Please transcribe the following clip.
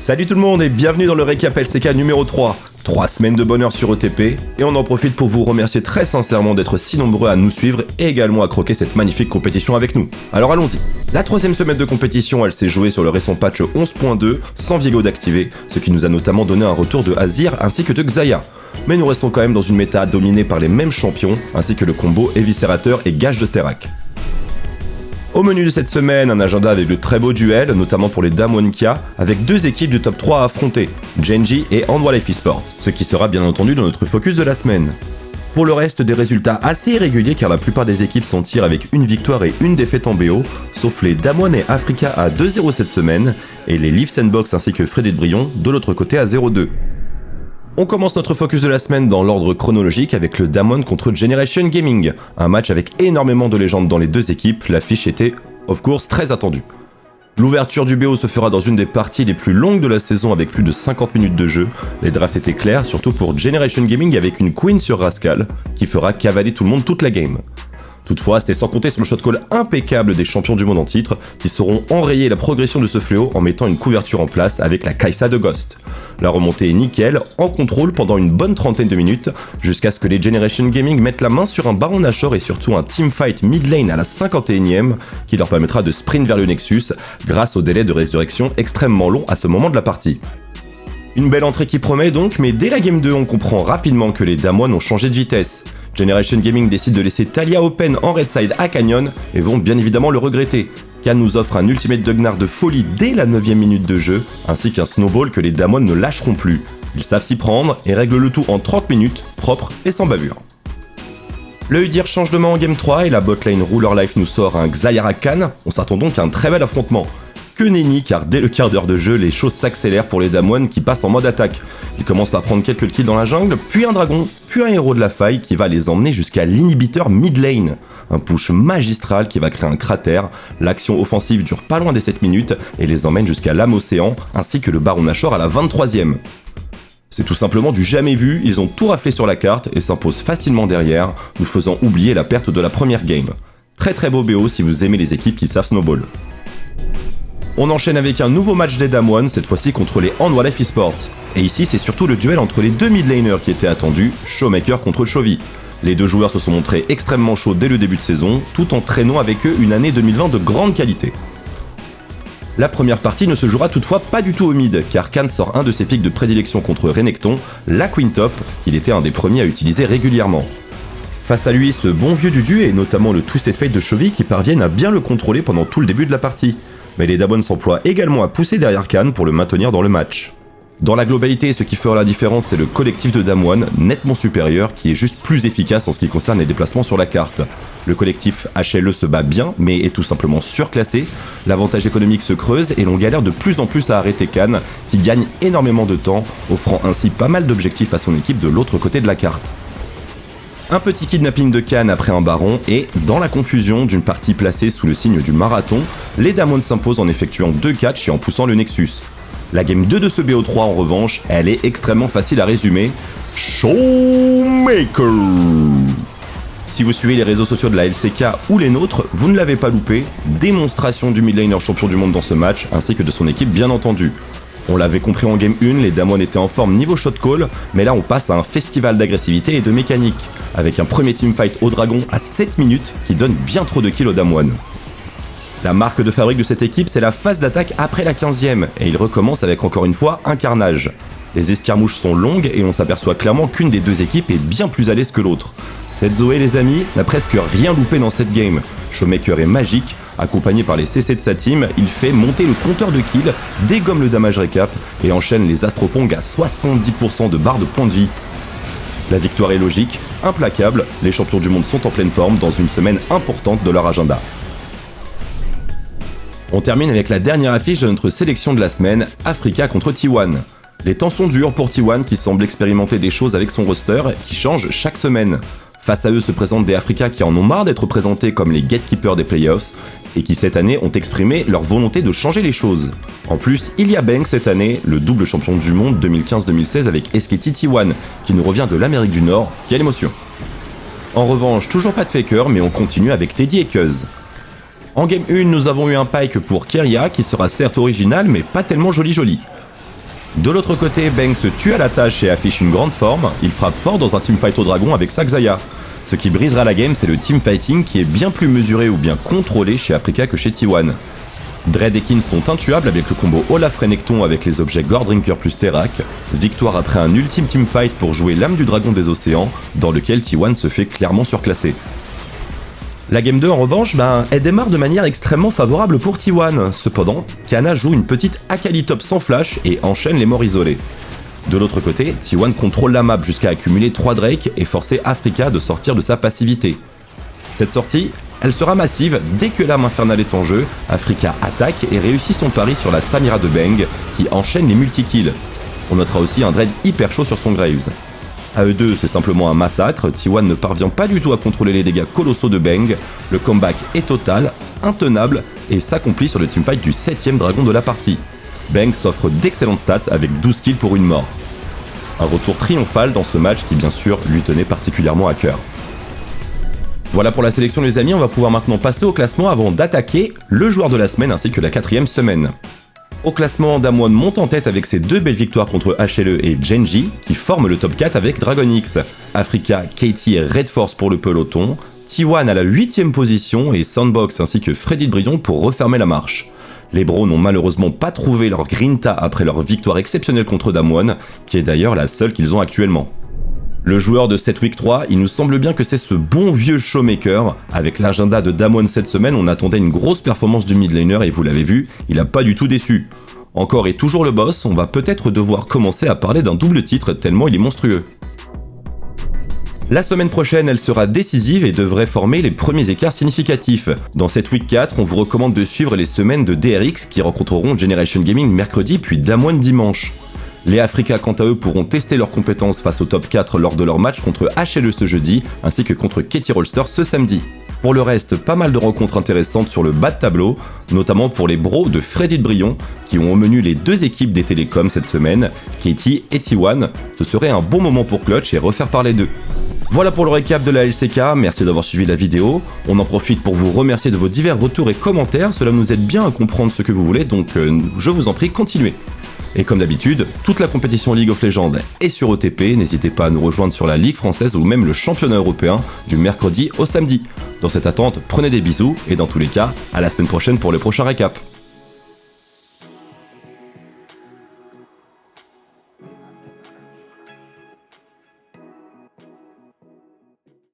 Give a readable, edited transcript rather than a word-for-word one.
Salut tout le monde et bienvenue dans le récap LCK numéro 3. 3 semaines de bonheur sur ETP et on en profite pour vous remercier très sincèrement d'être si nombreux à nous suivre et également à croquer cette magnifique compétition avec nous. Alors allons-y. La 3ème semaine de compétition, elle s'est jouée sur le récent patch 11.2 sans Viego d'activer, ce qui nous a notamment donné un retour de Azir ainsi que de Xayah. Mais nous restons quand même dans une méta dominée par les mêmes champions ainsi que le combo Eviscerator et Gage de Sterak. Au menu de cette semaine, un agenda avec de très beaux duels, notamment pour les Damwon Kia, avec 2 équipes du top 3 à affronter, Gen.G et Hanwha Life Esports, ce qui sera bien entendu dans notre focus de la semaine. Pour le reste, des résultats assez irréguliers car la plupart des équipes s'en tirent avec une victoire et une défaite en BO, sauf les Damwon et Africa à 2-0 cette semaine, et les Leaf Sandbox ainsi que Freddy de Brion de l'autre côté à 0-2. On commence notre focus de la semaine dans l'ordre chronologique avec le Damwon contre Generation Gaming, un match avec énormément de légendes dans les deux équipes, l'affiche était, of course, très attendue. L'ouverture du BO se fera dans une des parties les plus longues de la saison avec plus de 50 minutes de jeu, les drafts étaient clairs, surtout pour Generation Gaming avec une Queen sur Rascal, qui fera cavaler tout le monde toute la game. Toutefois, c'était sans compter sur le shotcall impeccable des champions du monde en titre, qui sauront enrayer la progression de ce fléau en mettant une couverture en place avec la Kai'Sa de Ghost. La remontée est nickel, en contrôle pendant une bonne trentaine de minutes, jusqu'à ce que les Generation Gaming mettent la main sur un Baron Nashor et surtout un teamfight mid lane à la 51ème, qui leur permettra de sprint vers le Nexus, grâce au délai de résurrection extrêmement long à ce moment de la partie. Une belle entrée qui promet donc, mais dès la game 2 on comprend rapidement que les Damwon ont changé de vitesse. Generation Gaming décide de laisser Taliyah open en red side à Canyon et vont bien évidemment le regretter. Can nous offre un ultimate de Gnar de folie dès la 9ème minute de jeu, ainsi qu'un snowball que les Damwon ne lâcheront plus. Ils savent s'y prendre et règlent le tout en 30 minutes, propre et sans bavure. Le Udyr change de main en game 3 et la botlane Ruler Life nous sort un Xayah Khan, on s'attend donc à un très bel affrontement. Que nenni car dès le quart d'heure de jeu, les choses s'accélèrent pour les Damwon qui passent en mode attaque. Ils commencent par prendre quelques kills dans la jungle, puis un dragon, puis un héros de la faille qui va les emmener jusqu'à l'inhibiteur mid lane. Un push magistral qui va créer un cratère, l'action offensive dure pas loin des 7 minutes et les emmène jusqu'à l'âme océan, ainsi que le Baron Nashor à la 23ème. C'est tout simplement du jamais vu, ils ont tout raflé sur la carte et s'imposent facilement derrière, nous faisant oublier la perte de la première game. Très beau BO si vous aimez les équipes qui savent snowball. On enchaîne avec un nouveau match des Damwon, cette fois-ci contre les Hanwha Life Esports. Et ici, c'est surtout le duel entre les deux mid laners qui était attendu, Showmaker contre Chovy. Les deux joueurs se sont montrés extrêmement chauds dès le début de saison, tout en traînant avec eux une année 2020 de grande qualité. La première partie ne se jouera toutefois pas du tout au mid, car Can sort un de ses pics de prédilection contre Renekton, la Queen Top, qu'il était un des premiers à utiliser régulièrement. Face à lui, ce bon vieux Dudu et notamment le Twisted Fate de Chovy qui parviennent à bien le contrôler pendant tout le début de la partie. Mais les Damwon s'emploient également à pousser derrière Can pour le maintenir dans le match. Dans la globalité, ce qui fera la différence, c'est le collectif de Damwon, nettement supérieur, qui est juste plus efficace en ce qui concerne les déplacements sur la carte. Le collectif HLE se bat bien, mais est tout simplement surclassé, l'avantage économique se creuse et l'on galère de plus en plus à arrêter Can, qui gagne énormément de temps, offrant ainsi pas mal d'objectifs à son équipe de l'autre côté de la carte. Un petit kidnapping de Can après un baron et, dans la confusion d'une partie placée sous le signe du marathon, les Damwon s'imposent en effectuant 2 catchs et en poussant le Nexus. La game 2 de ce BO3 en revanche, elle est extrêmement facile à résumer. Showmaker. Si vous suivez les réseaux sociaux de la LCK ou les nôtres, vous ne l'avez pas loupé, démonstration du midlaner champion du monde dans ce match, ainsi que de son équipe bien entendu. On l'avait compris en game 1, les Damwon étaient en forme niveau shot call, mais là on passe à un festival d'agressivité et de mécanique, avec un premier teamfight au dragon à 7 minutes qui donne bien trop de kills aux Damwon. La marque de fabrique de cette équipe, c'est la phase d'attaque après la 15ème, et il recommence avec encore une fois un carnage. Les escarmouches sont longues et on s'aperçoit clairement qu'une des deux équipes est bien plus à l'aise que l'autre. Cette Zoé les amis n'a presque rien loupé dans cette game. Showmaker est magique, accompagné par les CC de sa team, il fait monter le compteur de kills, dégomme le damage récap et enchaîne les Astropong à 70% de barre de points de vie. La victoire est logique, implacable, les champions du monde sont en pleine forme dans une semaine importante de leur agenda. On termine avec la dernière affiche de notre sélection de la semaine, Africa contre T1. Les temps sont durs pour T1 qui semble expérimenter des choses avec son roster qui change chaque semaine. Face à eux se présentent des Africa qui en ont marre d'être présentés comme les gatekeepers des playoffs et qui cette année ont exprimé leur volonté de changer les choses. En plus, il y a Bank cette année, le double champion du monde 2015-2016 avec Esketti T1 qui nous revient de l'Amérique du Nord, quelle émotion. En revanche, toujours pas de faker mais on continue avec Teddy et Cuz. En game 1, nous avons eu un Pyke pour Keria qui sera certes original mais pas tellement joli. De l'autre côté, Bang se tue à la tâche et affiche une grande forme, il frappe fort dans un teamfight au dragon avec Saxaya. Ce qui brisera la game, c'est le teamfighting qui est bien plus mesuré ou bien contrôlé chez Africa que chez T1. Dread et Kin sont intuables avec le combo Olaf Renekton avec les objets Gordrinker plus Terak, victoire après un ultime teamfight pour jouer l'âme du dragon des océans, dans lequel T1 se fait clairement surclasser. La game 2 en revanche, elle démarre de manière extrêmement favorable pour T1, cependant, Kana joue une petite Akali top sans flash et enchaîne les morts isolés. De l'autre côté, T1 contrôle la map jusqu'à accumuler 3 Drake et forcer Africa de sortir de sa passivité. Cette sortie, elle sera massive dès que l'âme infernale est en jeu, Africa attaque et réussit son pari sur la Samira de Bang qui enchaîne les multi-kills. On notera aussi un Dread hyper chaud sur son Graves. À eux deux, c'est simplement un massacre, T1 ne parvient pas du tout à contrôler les dégâts colossaux de Bang, le comeback est total, intenable et s'accomplit sur le teamfight du 7ème dragon de la partie. Bang s'offre d'excellentes stats avec 12 kills pour une mort. Un retour triomphal dans ce match qui bien sûr lui tenait particulièrement à cœur. Voilà pour la sélection les amis, on va pouvoir maintenant passer au classement avant d'attaquer le joueur de la semaine ainsi que la 4ème semaine. Au classement, Damwon monte en tête avec ses 2 belles victoires contre HLE et Genji qui forment le top 4 avec Dragon X. Africa, Katie et Red Force pour le peloton, T1 à la 8ème position et Sandbox ainsi que Freddy de Brion pour refermer la marche. Les bros n'ont malheureusement pas trouvé leur grinta après leur victoire exceptionnelle contre Damwon, qui est d'ailleurs la seule qu'ils ont actuellement. Le joueur de cette week 3, il nous semble bien que c'est ce bon vieux showmaker. Avec l'agenda de Damwon cette semaine, on attendait une grosse performance du mid laner et vous l'avez vu, il a pas du tout déçu. Encore et toujours le boss, on va peut-être devoir commencer à parler d'un double titre tellement il est monstrueux. La semaine prochaine, elle sera décisive et devrait former les premiers écarts significatifs. Dans cette week 4, on vous recommande de suivre les semaines de DRX qui rencontreront Generation Gaming mercredi puis Damwon dimanche. Les Africa quant à eux pourront tester leurs compétences face au top 4 lors de leur match contre HLE ce jeudi, ainsi que contre Katie Rolster ce samedi. Pour le reste, pas mal de rencontres intéressantes sur le bas de tableau, notamment pour les bros de Freddy de Brion, qui ont au menu les 2 équipes des télécoms cette semaine, Katie et T1. Ce serait un bon moment pour Clutch et refaire parler d'eux. Voilà pour le récap de la LCK, merci d'avoir suivi la vidéo. On en profite pour vous remercier de vos divers retours et commentaires, cela nous aide bien à comprendre ce que vous voulez, donc je vous en prie, continuez. Et comme d'habitude, toute la compétition League of Legends est sur OTP, n'hésitez pas à nous rejoindre sur la Ligue française ou même le championnat européen du mercredi au samedi. Dans cette attente, prenez des bisous et dans tous les cas, à la semaine prochaine pour le prochain récap.